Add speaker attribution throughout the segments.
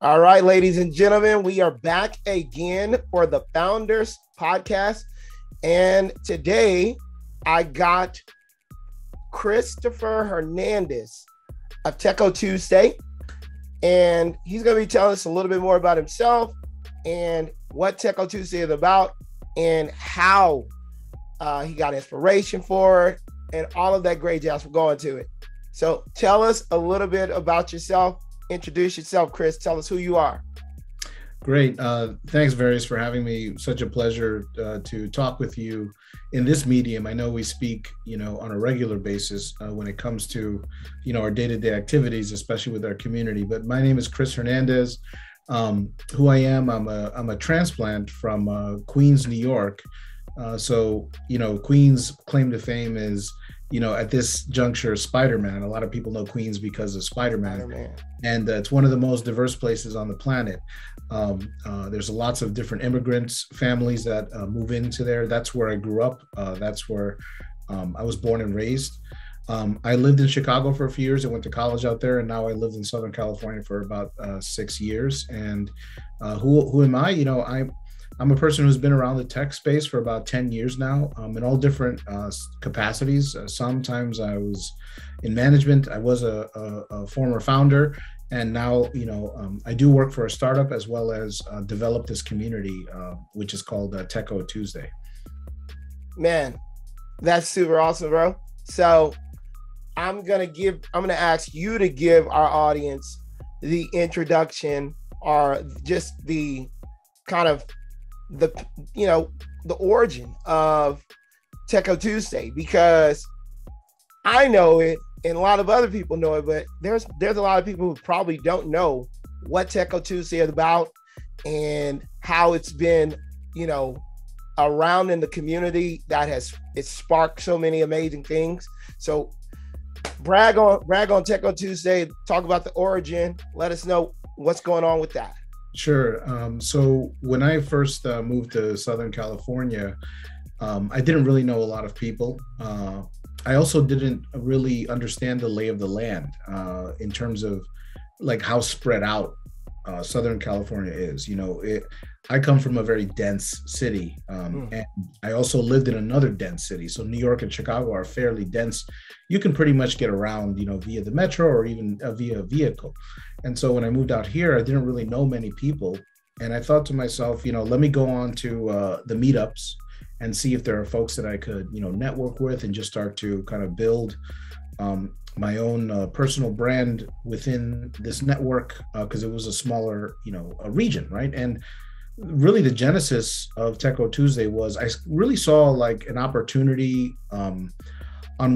Speaker 1: All right, ladies and gentlemen, we are back again for the Founders Podcast. And today I got Christopher Hernandez of Techo Tuesday. And he's going to be telling us a little bit more about himself and what Techo Tuesday is about and how he got inspiration for it and all of that great jazz. We're going to it. So tell us a little bit about yourself. Introduce yourself, Chris. Tell us who you are.
Speaker 2: Great. Thanks, Various, for having me. Such a pleasure to talk with you in this medium. I know we speak, on a regular basis when it comes to, our day-to-day activities, especially with our community. But my name is Chris Hernandez. Who I am, I'm a transplant from Queens, New York. So Queens' claim to fame is, at this juncture, Spider-Man. A lot of people know Queens because of Spider-Man. And it's one of the most diverse places on the planet. There's lots of different immigrants, families that move into there. That's where I grew up. That's where I was born and raised. I lived in Chicago for a few years. I went to college out there, and now I lived in Southern California for about 6 years. And who am I? I'm a person who's been around the tech space for about 10 years now, in all different capacities. Sometimes I was in management. I was a former founder, and now, I do work for a startup as well as develop this community, which is called Techo Tuesday.
Speaker 1: Man, that's super awesome, bro. So I'm going to ask you to give our audience the introduction or just the kind of the origin of Techo Tuesday, because I know it and a lot of other people know it, but there's a lot of people who probably don't know what Techo Tuesday is about and how it's been, around in the community that it's sparked so many amazing things. So brag on Techo Tuesday, talk about the origin, let us know what's going on with that.
Speaker 2: Sure. So when I first moved to Southern California, I didn't really know a lot of people. I also didn't really understand the lay of the land in terms of like how spread out Southern California is. I come from a very dense city, and I also lived in another dense city. So New York and Chicago are fairly dense. You can pretty much get around, via the metro or even via a vehicle. And so when I moved out here, I didn't really know many people. And I thought to myself, let me go on to the meetups and see if there are folks that I could, network with and just start to kind of build my own personal brand within this network, because it was a smaller, a region, right? And really the genesis of Techo Tuesday was I really saw like an opportunity. On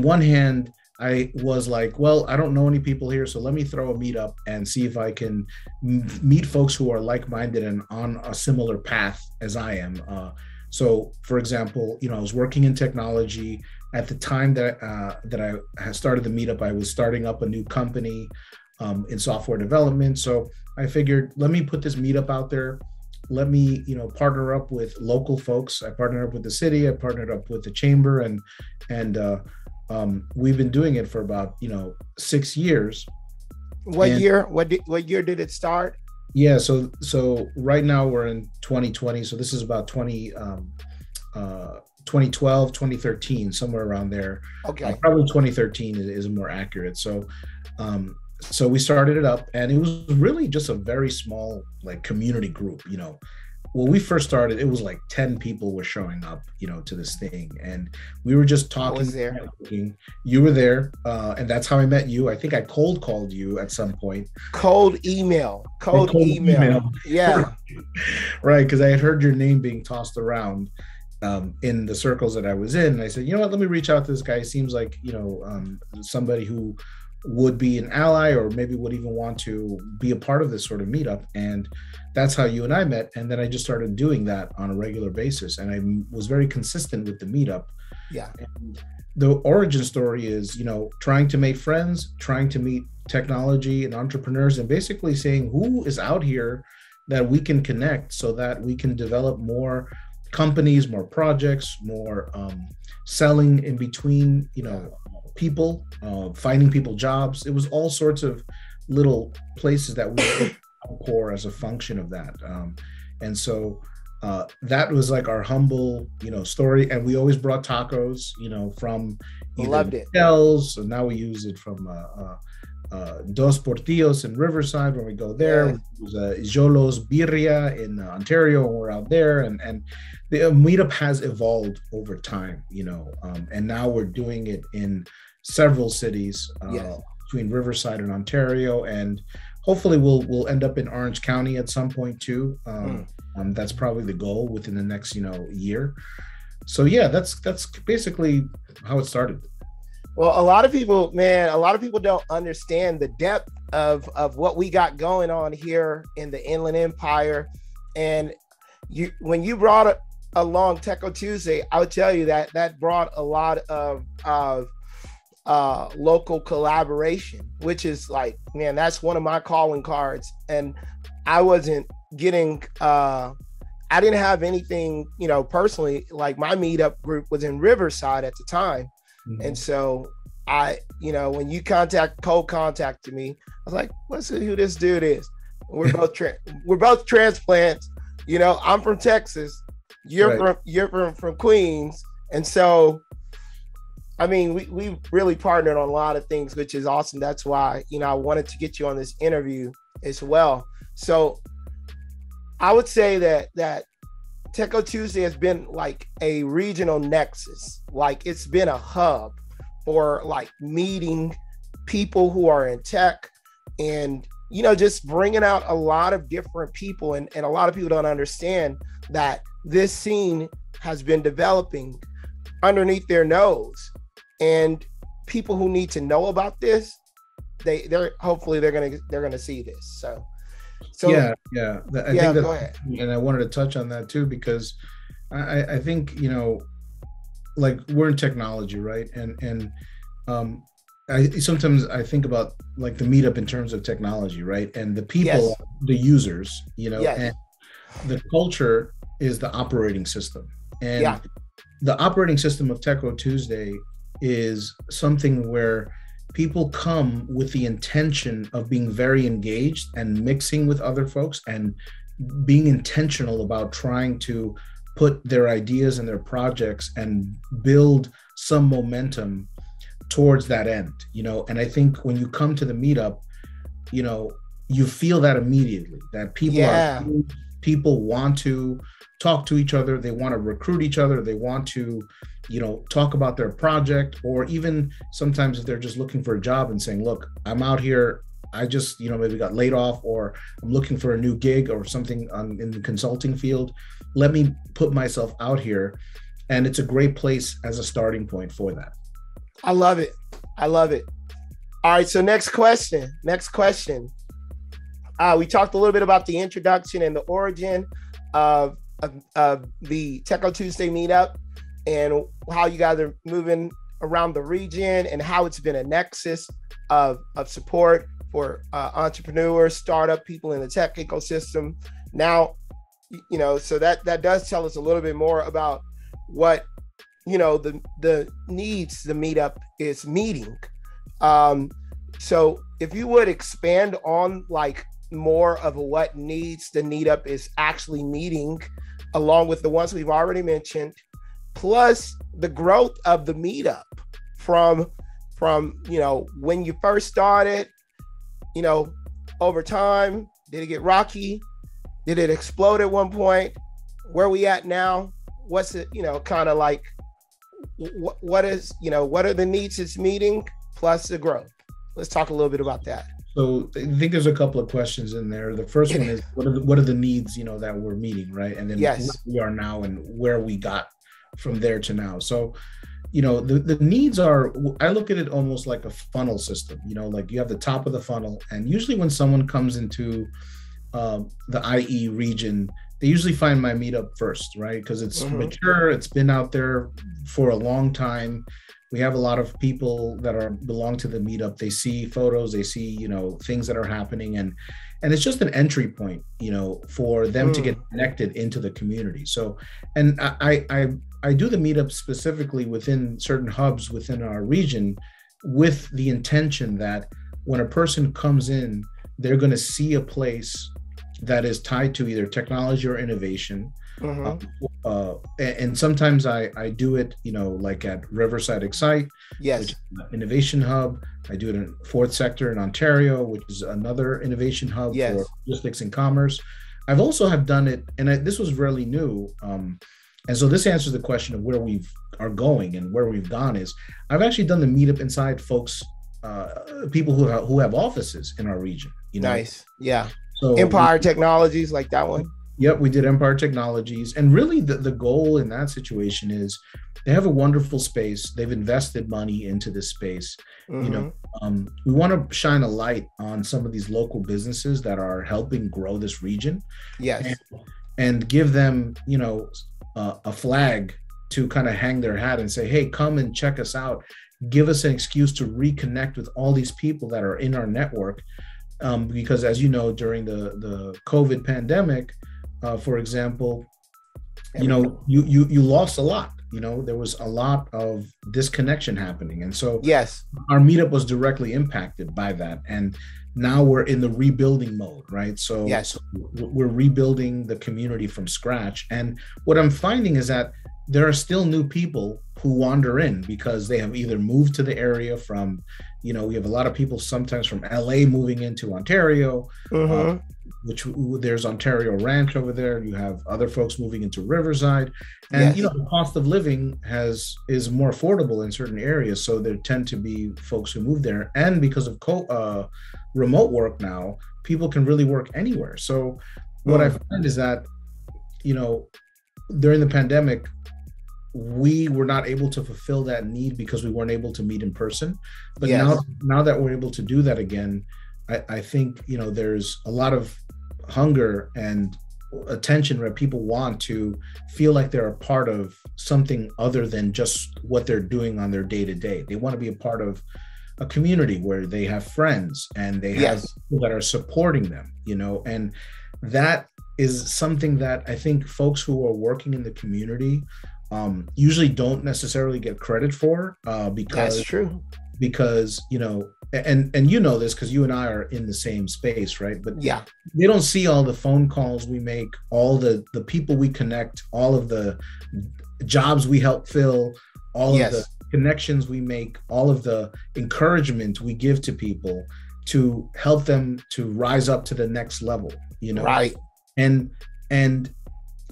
Speaker 2: one hand, I was like, well, I don't know any people here, so let me throw a meetup and see if I can meet folks who are like-minded and on a similar path as I am. So, for example, I was working in technology at the time that I had started the meetup. I was starting up a new company in software development. So I figured, let me put this meetup out there. Let me, partner up with local folks. I partnered up with the city. I partnered up with the chamber, and we've been doing it for about 6 years.
Speaker 1: What year did it start?
Speaker 2: Yeah, so right now we're in 2020. So this is about 2012, 2013, somewhere around there.
Speaker 1: Okay.
Speaker 2: Probably 2013 is more accurate. So we started it up, and it was really just a very small like community group. When we first started, it was like 10 people were showing up, to this thing. And we were just talking. I
Speaker 1: was there.
Speaker 2: You were there. And that's how I met you. I think I cold called you at some point.
Speaker 1: Cold email. Yeah.
Speaker 2: Right. Because I had heard your name being tossed around in the circles that I was in. And I said, let me reach out to this guy. He seems like, somebody who would be an ally or maybe would even want to be a part of this sort of meetup. And that's how you and I met. And then I just started doing that on a regular basis. And I was very consistent with the meetup.
Speaker 1: Yeah.
Speaker 2: And the origin story is, trying to make friends, trying to meet technology and entrepreneurs, and basically saying who is out here that we can connect so that we can develop more companies, more projects, more selling in between, people, finding people jobs. It was all sorts of little places that we core as a function of that. And so that was like our humble, story. And we always brought tacos, from either hotels. So now we use it from Dos Portillos in Riverside when we go there. Yeah. We use Jolo's Birria in Ontario when we're out there. And the meetup has evolved over time, and now we're doing it in several cities between Riverside and Ontario. And hopefully we'll end up in Orange County at some point too. That's probably the goal within the next, year. So yeah, that's basically how it started.
Speaker 1: Well, a lot of people don't understand the depth of what we got going on here in the Inland Empire. And when you brought along Techo Tuesday, I would tell you that brought a lot of local collaboration, which is like, man, that's one of my calling cards. And I wasn't getting, I didn't have anything, personally, like my meetup group was in Riverside at the time. Mm-hmm. And so when you cold contacted me, I was like, let's see who this dude is. We're both transplants. I'm from Texas. You're from Queens. And so, I mean, we really partnered on a lot of things, which is awesome. That's why, I wanted to get you on this interview as well. So I would say that Techo Tuesday has been like a regional nexus. Like it's been a hub for like meeting people who are in tech and, just bringing out a lot of different people. And a lot of people don't understand that this scene has been developing underneath their nose. And people who need to know about this, they're hopefully they're gonna see this. So
Speaker 2: yeah. I think
Speaker 1: go ahead.
Speaker 2: And I wanted to touch on that too, because I think, like we're in technology, right? And I sometimes think about like the meetup in terms of technology, right? And the people, the users, and the culture is the operating system. And the operating system of Techo Tuesday is something where people come with the intention of being very engaged and mixing with other folks and being intentional about trying to put their ideas and their projects and build some momentum towards that end, and I think when you come to the meetup, you feel that immediately, that people want to talk to each other, they want to recruit each other, they want to talk about their project, or even sometimes if they're just looking for a job and saying, look, I'm out here, I just maybe got laid off, or I'm looking for a new gig or something in the consulting field, let me put myself out here. And it's a great place as a starting point for that.
Speaker 1: I love it. All right, so next question. We talked a little bit about the introduction and the origin of the Techo Tuesday meetup and how you guys are moving around the region and how it's been a nexus of support for entrepreneurs, startup people in the tech ecosystem. Now, so that does tell us a little bit more about what, the needs the meetup is meeting. So if you would expand on like more of what needs the meetup is actually meeting, along with the ones we've already mentioned, plus the growth of the meetup from when you first started, over time, did it get rocky? Did it explode at one point? Where are we at now? What's it, kind of like, what are the needs it's meeting plus the growth? Let's talk a little bit about that.
Speaker 2: So I think there's a couple of questions in there. The first one is what are the needs, that we're meeting, right? And then where we are now and where we got from there to now. So, the needs are, I look at it almost like a funnel system, like you have the top of the funnel. And usually when someone comes into the IE region, they usually find my meetup first, right? Because it's mature, it's been out there for a long time. We have a lot of people that belong to the meetup. They see photos, they see, things that are happening, and it's just an entry point, for them to get connected into the community. So, and I do the meetup specifically within certain hubs within our region with the intention that when a person comes in, they're going to see a place that is tied to either technology or innovation. And sometimes I do it, like at Riverside Excite,
Speaker 1: Yes.
Speaker 2: which is an innovation hub. I do it in fourth sector in Ontario, which is another innovation hub
Speaker 1: Yes.
Speaker 2: for logistics and commerce. I've also have done it, and this was really new. And so this answers the question of where we are going and where we've gone is I've actually done the meetup inside folks, people who have offices in our region.
Speaker 1: Nice. Yeah.
Speaker 2: So
Speaker 1: Empire Technologies, like that one.
Speaker 2: Yep, we did Empire Technologies. And really the goal in that situation is they have a wonderful space. They've invested money into this space.
Speaker 1: Mm-hmm.
Speaker 2: We want to shine a light on some of these local businesses that are helping grow this region.
Speaker 1: Yes.
Speaker 2: And give them, a flag to kind of hang their hat and say, hey, come and check us out. Give us an excuse to reconnect with all these people that are in our network. Because as you know, during the COVID pandemic, for example, you lost a lot. There was a lot of disconnection happening. And so
Speaker 1: yes,
Speaker 2: our meetup was directly impacted by that. And now we're in the rebuilding mode, right? So,
Speaker 1: yes.
Speaker 2: So we're rebuilding the community from scratch. And what I'm finding is that there are still new people who wander in because they have either moved to the area from, we have a lot of people sometimes from LA moving into Ontario, which there's Ontario Ranch over there. You have other folks moving into Riverside, and
Speaker 1: yes.
Speaker 2: The cost of living is more affordable in certain areas. So there tend to be folks who move there, and because of remote work now, people can really work anywhere. So what I find is that, during the pandemic, we were not able to fulfill that need because we weren't able to meet in person. But
Speaker 1: yes.
Speaker 2: now that we're able to do that again, I think, there's a lot of hunger and attention where people want to feel like they're a part of something other than just what they're doing on their day-to-day. They want to be a part of a community where they have friends and they have people that are supporting them, and that is something that I think folks who are working in the community usually don't necessarily get credit for, because
Speaker 1: that's true.
Speaker 2: Because and this because you and I are in the same space, right? But
Speaker 1: yeah,
Speaker 2: they don't see all the phone calls we make, all the people we connect, all of the jobs we help fill, all of the connections we make, all of the encouragement we give to people to help them to rise up to the next level,
Speaker 1: right?
Speaker 2: And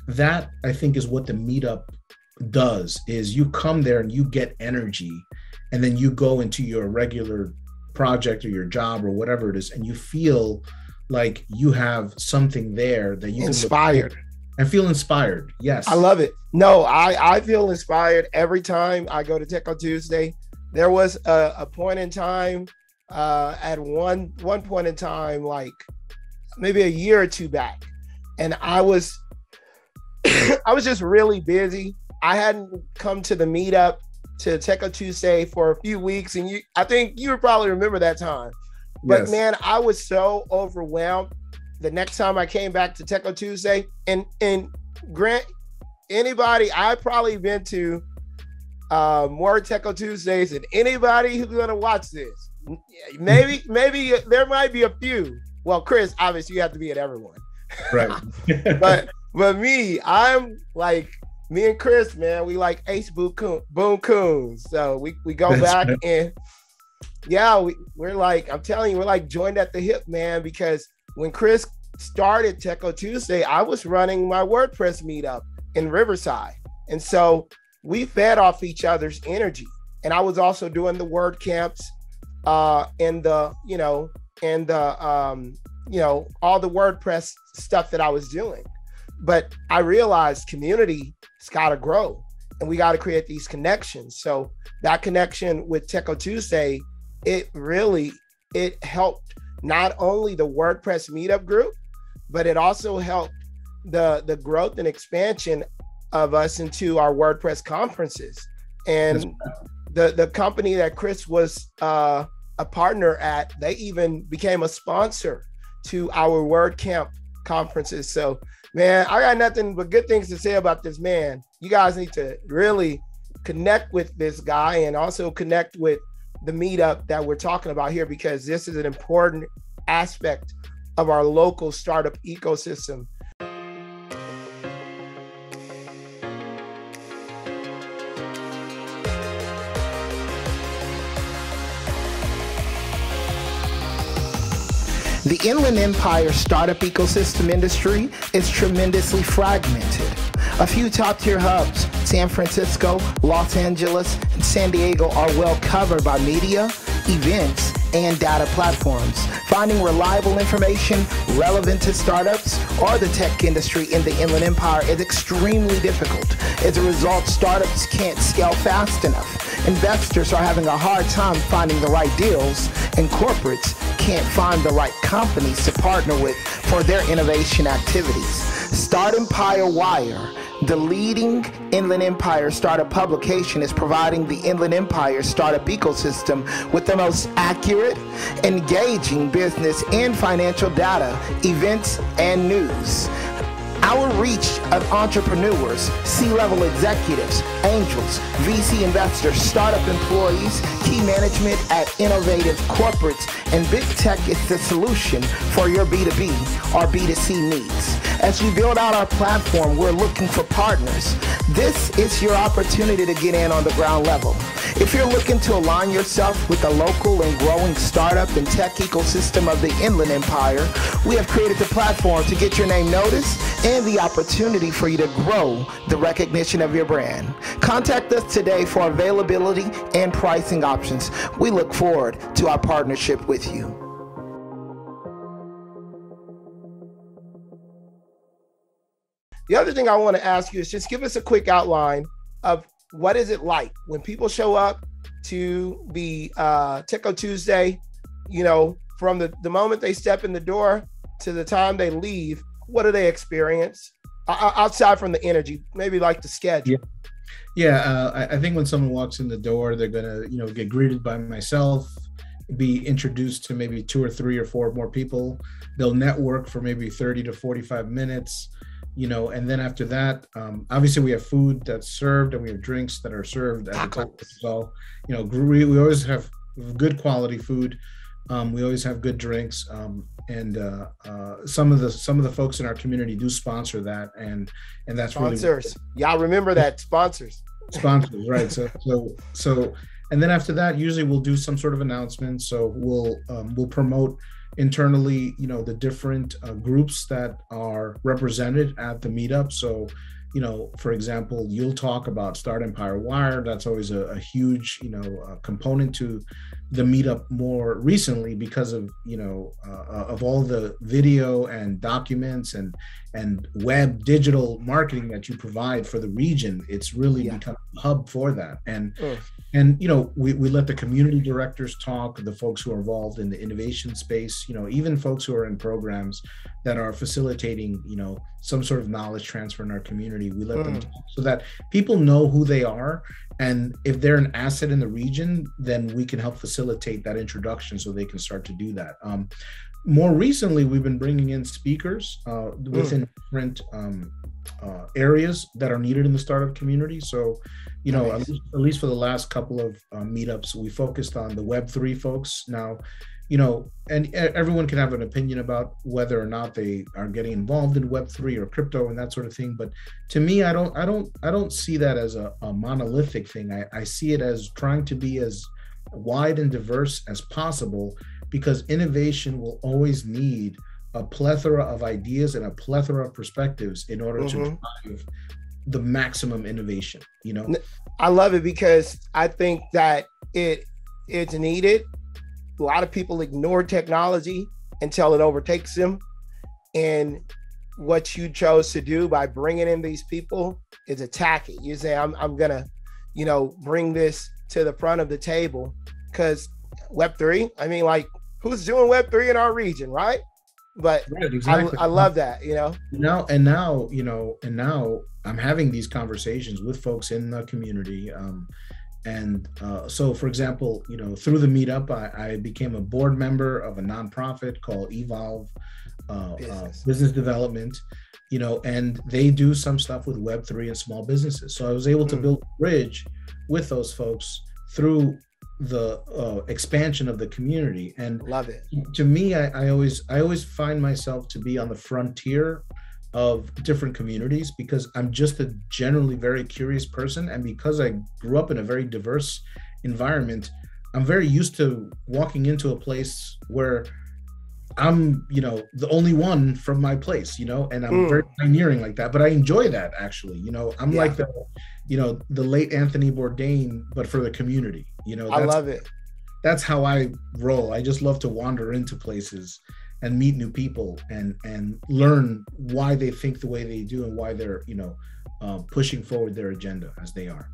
Speaker 2: that, I think, is what the meetup does, is you come there and you get energy, and then you go into your regular project or your job or whatever it is, and you feel like you have something there that you
Speaker 1: inspired
Speaker 2: and feel inspired. Yes,
Speaker 1: I love it. No, I feel inspired every time I go to Techo Tuesday. There was a point in time, at one point in time, like maybe a year or two back, and I was I was just really busy. I hadn't come to the meetup to Techo Tuesday for a few weeks, and I think you would probably remember that time. But man, I was so overwhelmed. The next time I came back to Techo Tuesday, and grant anybody, I've probably been to more Techo Tuesdays than anybody who's gonna watch this. Maybe there might be a few. Well, Chris, obviously you have to be at everyone,
Speaker 2: right?
Speaker 1: but I'm like, me and Chris, man, we like Ace Boon Coons. So we go back and we're like, I'm telling you, we're like joined at the hip, man, because when Chris started Techo Tuesday, I was running my WordPress meetup in Riverside. And so we fed off each other's energy. And I was also doing the word camps and the all the WordPress stuff that I was doing. But I realized community's got to grow and we got to create these connections. So that connection with Techo Tuesday, it helped not only the WordPress meetup group, but it also helped the growth and expansion of us into our WordPress conferences. And the company that Chris was a partner at, they even became a sponsor to our WordCamp conferences. So man, I got nothing but good things to say about this man. You guys need to really connect with this guy and also connect with the meetup that we're talking about here, because this is an important aspect of our local startup ecosystem. The Inland Empire startup ecosystem industry is tremendously fragmented. A few top-tier hubs, San Francisco, Los Angeles, and San Diego, are well covered by media, events, and data platforms. Finding reliable information relevant to startups or the tech industry in the Inland Empire is extremely difficult. As a result, startups can't scale fast enough. Investors are having a hard time finding the right deals, and corporates can't find the right companies to partner with for their innovation activities. Start Empire Wire, the leading Inland Empire startup publication, is providing the Inland Empire startup ecosystem with the most accurate, engaging business and financial data, events, and news. Our reach of entrepreneurs, C-level executives, angels, VC investors, startup employees, key management at innovative corporates, and big tech is the solution for your B2B or B2C needs. As we build out our platform, we're looking for partners. This is your opportunity to get in on the ground level. If you're looking to align yourself with the local and growing startup and tech ecosystem of the Inland Empire, we have created the platform to get your name noticed and the opportunity for you to grow the recognition of your brand. Contact us today for availability and pricing options. We look forward to our partnership with you. The other thing I want to ask you is just give us a quick outline of what is it like when people show up to the Techo Tuesday, you know, from the moment they step in the door to the time they leave. What do they experience outside from the energy, maybe like the schedule?
Speaker 2: I think when someone walks in the door, they're going to, you know, get greeted by myself, be introduced to maybe 2 or 3 or 4 more people. They'll network for maybe 30 to 45 minutes, you know, and then after that, obviously we have food that's served and we have drinks that are served at the table as well. You know, we always have good quality food. We always have good drinks, and some of the folks in our community do sponsor that, and that's
Speaker 1: sponsors. Really y'all remember that sponsors,
Speaker 2: right? So, and then after that, usually we'll do some sort of announcement. So we'll promote internally, you know, the different groups that are represented at the meetup. So, you know, for example, you'll talk about Start Empire Wire. That's always a huge, you know, component to the meetup more recently because of, you know, of all the video and documents and web digital marketing that you provide for the region. It's really become a hub for that. And you know, we let the community directors talk, the folks who are involved in the innovation space, you know, even folks who are in programs that are facilitating, you know, some sort of knowledge transfer in our community. We let them talk so that people know who they are. And if they're an asset in the region, then we can help facilitate that introduction so they can start to do that. More recently, we've been bringing in speakers within different areas that are needed in the startup community. So, you know, at least for the last couple of meetups, we focused on the Web3 folks. Now, you know, and everyone can have an opinion about whether or not they are getting involved in Web3 or crypto and that sort of thing. But to me, I don't see that as a monolithic thing. I see it as trying to be as wide and diverse as possible, because innovation will always need a plethora of ideas and a plethora of perspectives in order to drive the maximum innovation, you know?
Speaker 1: I love it because I think that it's needed. A lot of people ignore technology until it overtakes them. And what you chose to do by bringing in these people is attack it. You say, I'm going to, you know, bring this to the front of the table, because Web3, I mean, like, who's doing Web3 in our region, right? But right, exactly. I love that, you know.
Speaker 2: Now I'm having these conversations with folks in the community. So, for example, you know, through the meetup, I became a board member of a nonprofit called Evolve Business Development, you know, and they do some stuff with Web3 and small businesses. So I was able to build a bridge with those folks through the expansion of the community. And
Speaker 1: Love it.
Speaker 2: to me, I always find myself to be on the frontier of different communities because I'm just a generally very curious person, and because I grew up in a very diverse environment, I'm very used to walking into a place where I'm, the only one from my place, and I'm very pioneering like that. But I enjoy that, actually. I'm like the late Anthony Bourdain, but for the community.
Speaker 1: I love it.
Speaker 2: That's how I roll. I just love to wander into places and meet new people and learn why they think the way they do and why they're, pushing forward their agenda as they are.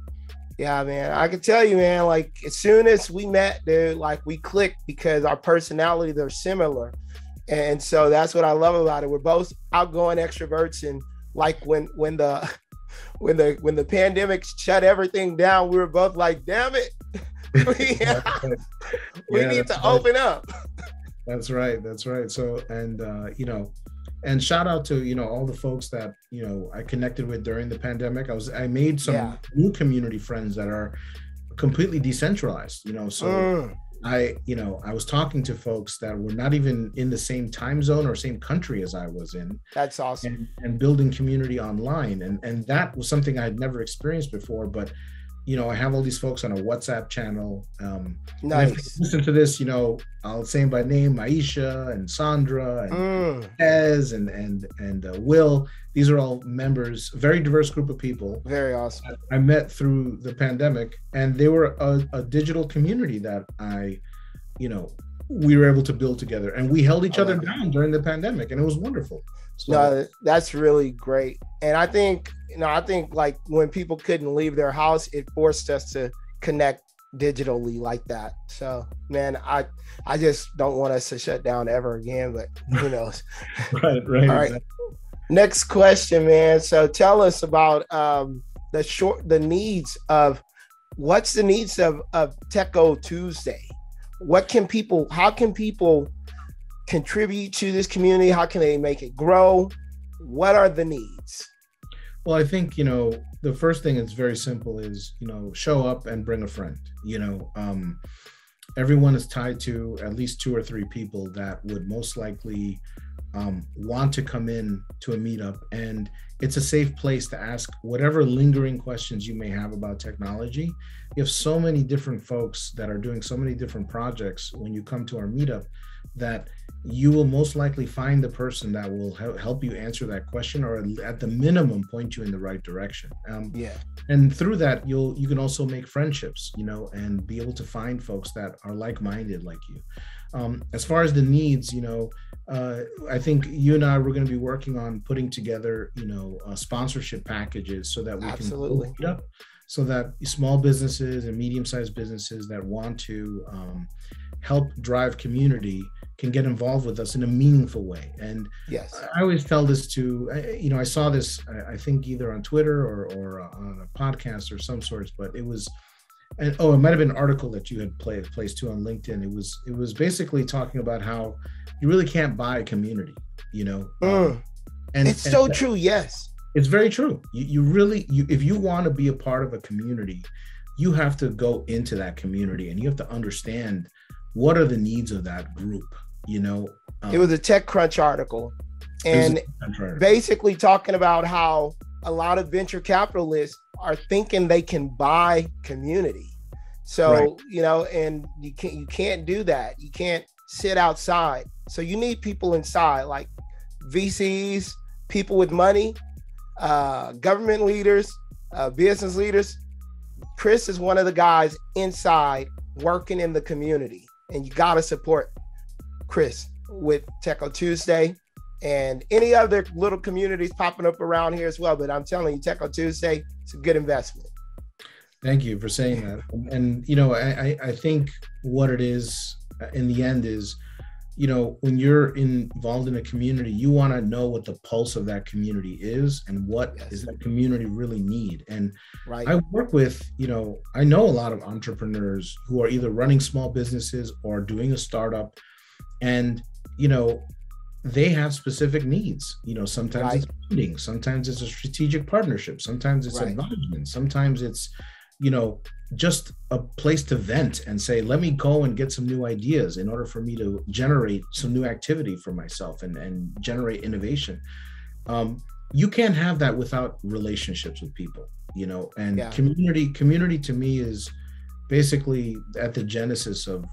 Speaker 1: Yeah, man. I can tell you, man, like as soon as we met, dude, like we clicked because our personalities are similar. And so that's what I love about it. We're both outgoing extroverts. And like when the pandemic shut everything down, we were both like, damn it. we need to open up.
Speaker 2: That's right. So, and shout out to, all the folks that, I connected with during the pandemic. I made some new community friends that are completely decentralized, so I was talking to folks that were not even in the same time zone or same country as I was in.
Speaker 1: That's awesome.
Speaker 2: And building community online. And that was something I had never experienced before, but I have all these folks on a WhatsApp channel.
Speaker 1: Nice.
Speaker 2: If you listen to this, I'll say them by name: Aisha and Sandra and Ez and Will. These are all members, very diverse group of people.
Speaker 1: Very awesome.
Speaker 2: I met through the pandemic, and they were a digital community that we were able to build together, and we held each other down during the pandemic, and it was wonderful. So,
Speaker 1: no, that's really great. And I think like when people couldn't leave their house, it forced us to connect digitally like that. So, man, I just don't want us to shut down ever again, but who knows?
Speaker 2: Right.
Speaker 1: All right. Exactly. Next question, man. So tell us about the needs of Techo Tuesday? How can people contribute to this community? How can they make it grow? What are the needs?
Speaker 2: Well, I think, the first thing that's very simple is, show up and bring a friend. Everyone is tied to at least 2 or 3 people that would most likely want to come in to a meetup, and it's a safe place to ask whatever lingering questions you may have about technology. You have so many different folks that are doing so many different projects when you come to our meetup that you will most likely find the person that will help you answer that question, or at the minimum point you in the right direction. And through that, you can also make friendships, and be able to find folks that are like-minded like you. As far as the needs, I think you and I were going to be working on putting together, sponsorship packages so that we
Speaker 1: Absolutely.
Speaker 2: can up so that small businesses and medium-sized businesses that want to help drive community can get involved with us in a meaningful way. And
Speaker 1: yes,
Speaker 2: I always tell this to, I saw this, I think either on Twitter or on a podcast or some sorts, but it was, it might have been an article that you had placed too on LinkedIn. It was basically talking about how you really can't buy a community, and
Speaker 1: it's so true. Yes,
Speaker 2: it's very true. You really, if you want to be a part of a community, you have to go into that community and you have to understand what are the needs of that group. It
Speaker 1: was a TechCrunch article, and basically talking about how a lot of venture capitalists are thinking they can buy community. So, and you can't do that. You can't sit outside. So you need people inside, like VCs, people with money, government leaders, business leaders. Chris is one of the guys inside working in the community, and you got to support Chris with Techo Tuesday and any other little communities popping up around here as well. But I'm telling you, Techo Tuesday, it's a good investment.
Speaker 2: Thank you for saying that. And, I think what it is in the end is, when you're involved in a community, you want to know what the pulse of that community is and what does that community really need. And I work with, I know a lot of entrepreneurs who are either running small businesses or doing a startup, and, they have specific needs. Sometimes it's funding, sometimes it's a strategic partnership, sometimes it's advisement, sometimes it's, you know, just a place to vent and say, let me go and get some new ideas in order for me to generate some new activity for myself and generate innovation. You can't have that without relationships with people, you know, and
Speaker 1: Yeah.
Speaker 2: community to me is basically at the genesis of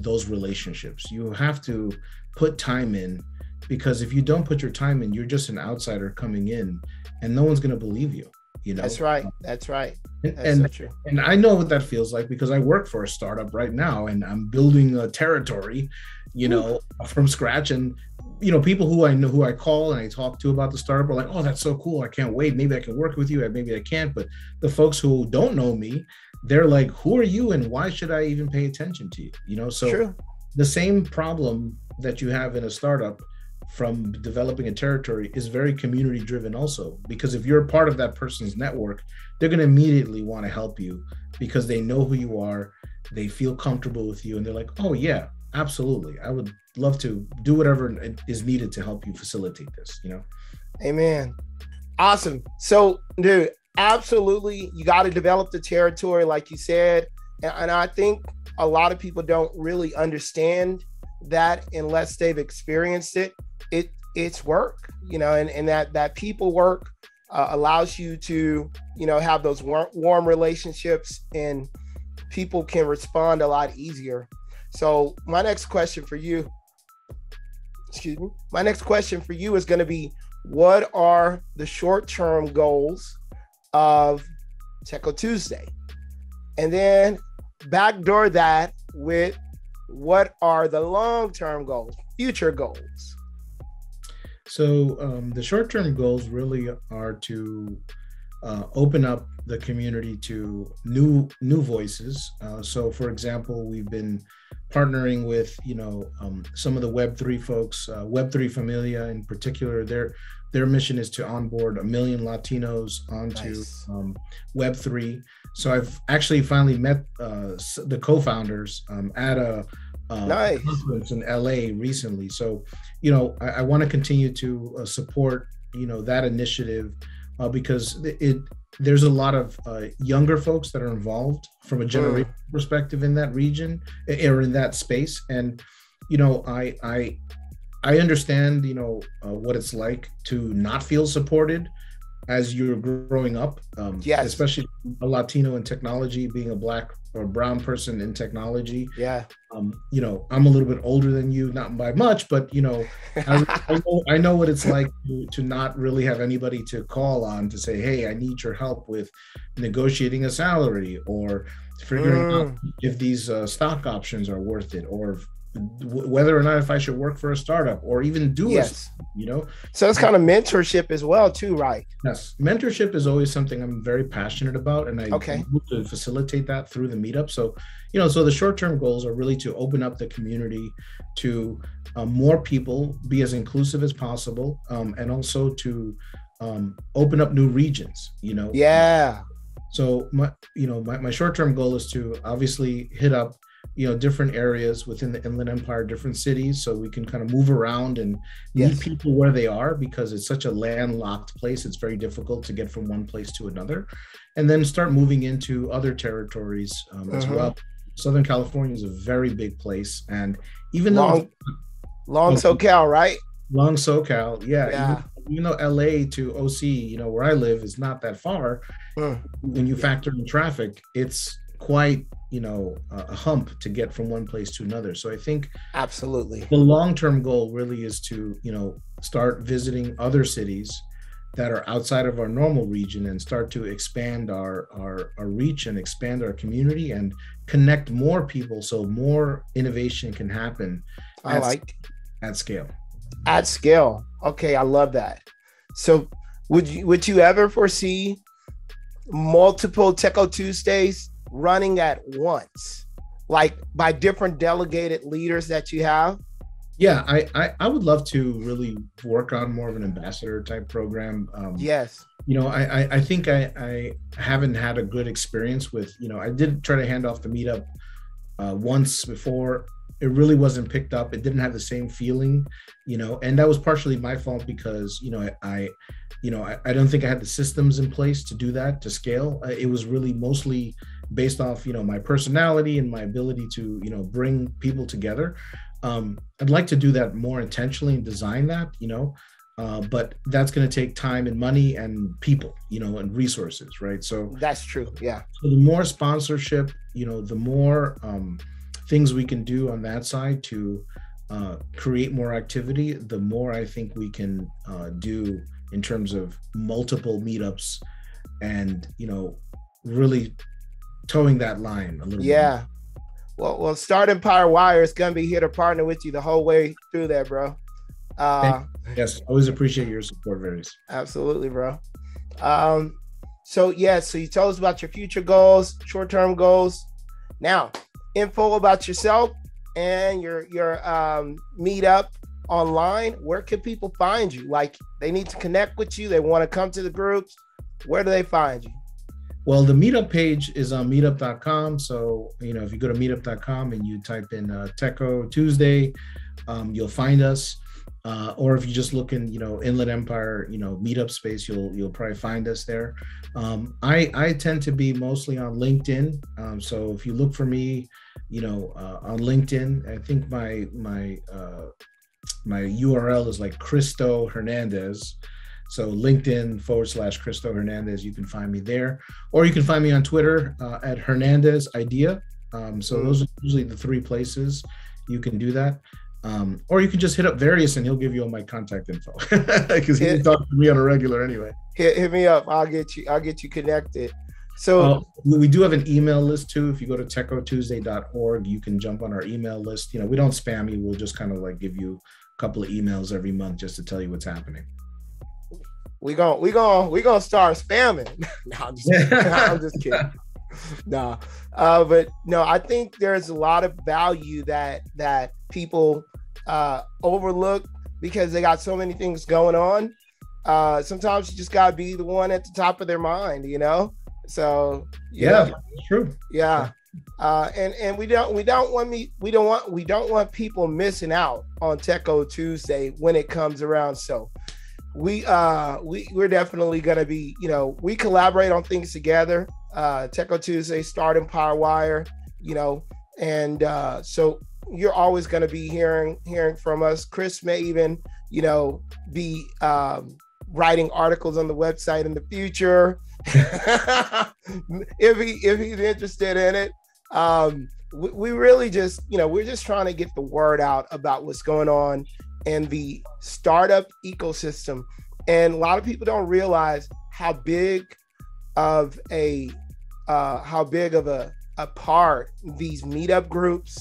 Speaker 2: those relationships. You have to put time in, because if you don't put your time in, you're just an outsider coming in and no one's going to believe you, you know.
Speaker 1: That's right. That's right. That's
Speaker 2: and
Speaker 1: so true.
Speaker 2: and I know what that feels like because I work for a startup right now and I'm building a territory, you know, from scratch. And you know, people who I know, who I call and I talk to about the startup are like, oh, that's so cool, I can't wait, maybe I can work with you, maybe I can't. But the folks who don't know me, they're like, who are you and why should I even pay attention to you, you know? So
Speaker 1: True.
Speaker 2: the same problem that you have in a startup from developing a territory is very community driven also, because if you're a part of that person's network, they're going to immediately want to help you because they know who you are, they feel comfortable with you, and they're like, oh yeah, absolutely, I would love to do whatever is needed to help you facilitate this, you know.
Speaker 1: Amen. Awesome. So, dude, absolutely, you got to develop the territory, like you said, and I think a lot of people don't really understand that unless they've experienced it. It's work, you know, and that people work allows you to, you know, have those warm relationships, and people can respond a lot easier. So my next question for you, is going to be, what are the short-term goals of Techo Tuesday? And then backdoor that with, what are the long-term goals, future goals?
Speaker 2: So the short-term goals really are to open up the community to new voices. So, for example, we've been partnering with, you know, some of the Web3 folks, Web3 Familia in particular. Their mission is to onboard 1 million Latinos onto
Speaker 1: Nice.
Speaker 2: Web3. So I've actually finally met the co-founders at a
Speaker 1: Nice.
Speaker 2: conference in LA recently. So, you know, I want to continue to support, you know, that initiative because there's a lot of younger folks that are involved from a generation perspective in that region or in that space. And, you know, I understand, you know, what it's like to not feel supported as you're growing up,
Speaker 1: Yes.
Speaker 2: especially a Latino in technology, being a Black or brown person in technology.
Speaker 1: Yeah.
Speaker 2: You know, I'm a little bit older than you, not by much, but you know, I know what it's like to not really have anybody to call on to say, hey, I need your help with negotiating a salary or figuring out if these stock options are worth it, or whether or not if I should work for a startup or even do
Speaker 1: Yes.
Speaker 2: you know.
Speaker 1: So it's kind of mentorship as well, too, right?
Speaker 2: Yes, mentorship is always something I'm very passionate about, and I
Speaker 1: Okay.
Speaker 2: hope to facilitate that through the meetup. So, you know, so the short-term goals are really to open up the community to more people, be as inclusive as possible, and also to open up new regions. You know.
Speaker 1: Yeah.
Speaker 2: So my short-term goal is to obviously hit up, you know, different areas within the Inland Empire, different cities, so we can kind of move around and meet
Speaker 1: Yes.
Speaker 2: people where they are, because it's such a landlocked place. It's very difficult to get from one place to another, and then start moving into other territories as well. Southern California is a very big place, and even
Speaker 1: Long SoCal, right?
Speaker 2: long SoCal, yeah.
Speaker 1: Yeah.
Speaker 2: Even though LA to OC, you know, where I live is not that far, when you factor in traffic, it's quite, you know, a hump to get from one place to another. So I think
Speaker 1: Absolutely.
Speaker 2: the long-term goal really is to, you know, start visiting other cities that are outside of our normal region and start to expand our reach and expand our community and connect more people so more innovation can happen at scale.
Speaker 1: At scale. Okay, I love that. So would you ever foresee multiple Techo Tuesdays running at once, like by different delegated leaders that you have?
Speaker 2: Yeah, I would love to really work on more of an ambassador type program.
Speaker 1: Yes.
Speaker 2: You know, I think I haven't had a good experience with, you know, I did try to hand off the meetup once before, it really wasn't picked up. It didn't have the same feeling, and that was partially my fault because, I don't think I had the systems in place to do that, to scale. It was really mostly based off, my personality and my ability to, bring people together. I'd like to do that more intentionally and design that, but that's going to take time and money and people, and resources, right? So
Speaker 1: that's true. Yeah.
Speaker 2: So the more sponsorship, the more things we can do on that side to create more activity, the more I think we can do in terms of multiple meetups and, really towing that line a little bit.
Speaker 1: Yeah. Well, Start Empire Wire is going to be here to partner with you the whole way through there, bro.
Speaker 2: Yes, always appreciate your support, Various.
Speaker 1: Absolutely, bro. So you told us about your future goals, short-term goals. Now, info about yourself and your meetup online. Where can people find you? Like, they need to connect with you, they want to come to the groups. Where do they find you?
Speaker 2: Well, the meetup page is on meetup.com. So, if you go to meetup.com and you type in Techo Tuesday, you'll find us. Or if you just look in, Inland Empire, meetup space, you'll probably find us there. I tend to be mostly on LinkedIn. So if you look for me, on LinkedIn, I think my URL is like Cristo Hernandez. So LinkedIn/Cristo Hernandez, you can find me there, or you can find me on Twitter at Hernandez Idea. So those are usually the three places you can do that. Or you can just hit up Various and he'll give you all my contact info because he talks to me on a regular anyway.
Speaker 1: Hit me up. I'll get you connected. So
Speaker 2: we do have an email list too. If you go to techotuesday.org, you can jump on our email list. We don't spam you. We'll just kind of like give you a couple of emails every month just to tell you what's happening.
Speaker 1: We gonna start spamming. No, I'm just kidding. No, but no, I think there's a lot of value that people overlook because they got so many things going on. Sometimes you just gotta be the one at the top of their mind, So
Speaker 2: yeah, true.
Speaker 1: Yeah, and we don't want people missing out on Techo Tuesday when it comes around. So we're definitely gonna be, we collaborate on things together. Techo Tuesday, Start Empire Wire, and so you're always going to be hearing from us. Chris may even, be writing articles on the website in the future if he's interested in it. We really just, we're just trying to get the word out about what's going on in the startup ecosystem, and a lot of people don't realize how big of a part these meetup groups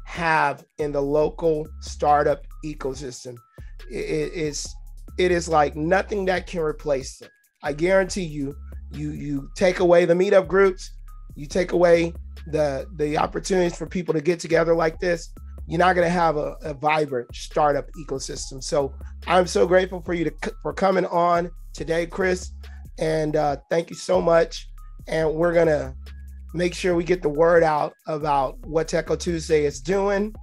Speaker 1: have in the local startup ecosystem. It is like nothing that can replace them. I guarantee you take away the meetup groups, you take away the opportunities for people to get together like this, you're not going to have a vibrant startup ecosystem. So I'm so grateful for you for coming on today, Chris, and thank you so much. And we're going to make sure we get the word out about what Techo Tuesday is doing.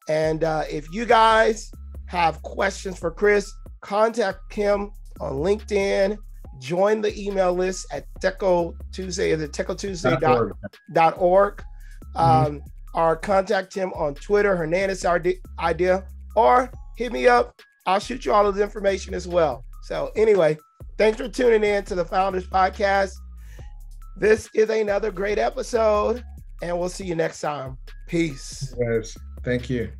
Speaker 1: And if you guys have questions for Chris, contact him on LinkedIn, join the email list at Techo Tuesday, is it techotuesday.org, or contact him on Twitter, Hernandez Idea, or hit me up. I'll shoot you all of the information as well. So anyway, thanks for tuning in to the Founders Podcast. This is another great episode, and we'll see you next time. Peace.
Speaker 2: Yes, thank you.